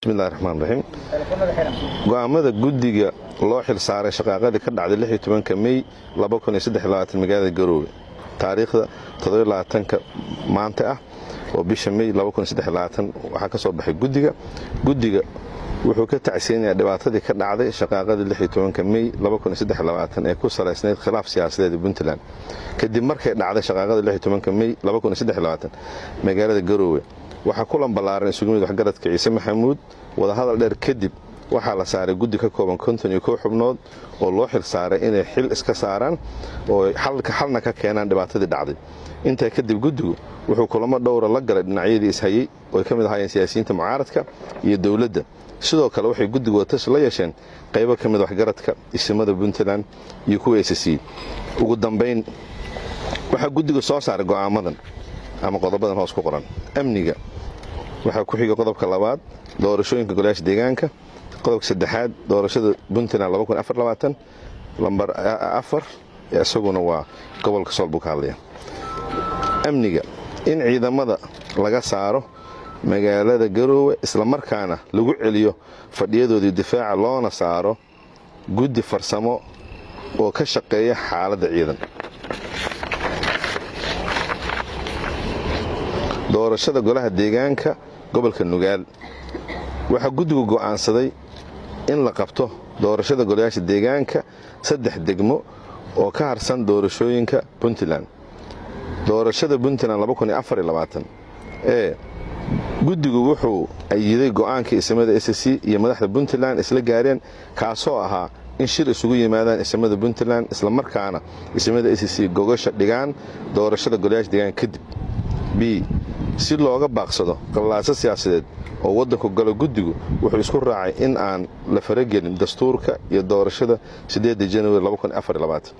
bismillahi raxmaan raxiim go'aamada guddiga loo xil saaray shaqaaqadii ka dhacday 16 May 2023 magaalada Garowe taariikhda 27 maanta ah oo bisha May 2023 waxa ka soo baxay guddiga wuxuu ka tacsiinayaa dhibaatadii ka dhacday shaqaaqadii 16 May 2023 ee ku salaysnayd khilaaf siyaasadeed Puntland kadib markay dhacday shaqaaqadii 16 May 2023 magaalada Garowe waxa kulan balaaran isugu mid waxgaradka Ciise Maxamuud wada hadal dheer kadib waxa la saaray guddi ka kooban 51 xubnood oo loo xil saaray inay xil iska saaraan oo xalna ka keenaan dhibaatadii dhacday inta kadib guddigu wuxuu kulamo dhowr la galay dhinacyadii ishayay oo ka mid ahaayeen siyaasiyiinta mucaaradka iyo dawladda sidoo kale waxay guddigu watash la yeesheen qaybo ka mid waxgaradka isimada Puntland iyo kuwa SSC ugu dambeyn waxa guddigu soo saaray go'aamadan ama qodobadan hoos ku qoran amniga waxa ku xiga qodobka labaad doorashooyinka golayaasha deegaanka qodobka saddexaad doorashada Puntland 2024 lambar 4 isaguna waa gobolka Sool ka hadlaya amniga in ciidamada laga saaro magaalada Garowe isla markaana lagu celiyo fadhiyadoodii difaaca loona saaro guddi farsamo oo ka shaqeeya xaaladda ciidan doorashada golaha deegaanka gobolka Nugaal waxa guddigu go'aansaday in la qabto doorashada golayaasha deegaanka 3 degmo oo ka harsan doorashooyinka Puntland doorashada Puntland 2024 guddigu wuxuu ayiday go'aanka isimada SSC iyo madaxda Puntland isla gaareen kaasoo ahaa in shir isugu yimaadaan isimada Puntland isla markaana isimada SSC gogasha dhigaan doorashada golayaasha deegaanka kadib si looga baaqsado qallaaso siyaasadeed oo wadanku galo guddigu wuxuu isku raacay in aan la faragelin dastuurka iyo doorashada 8 January 2024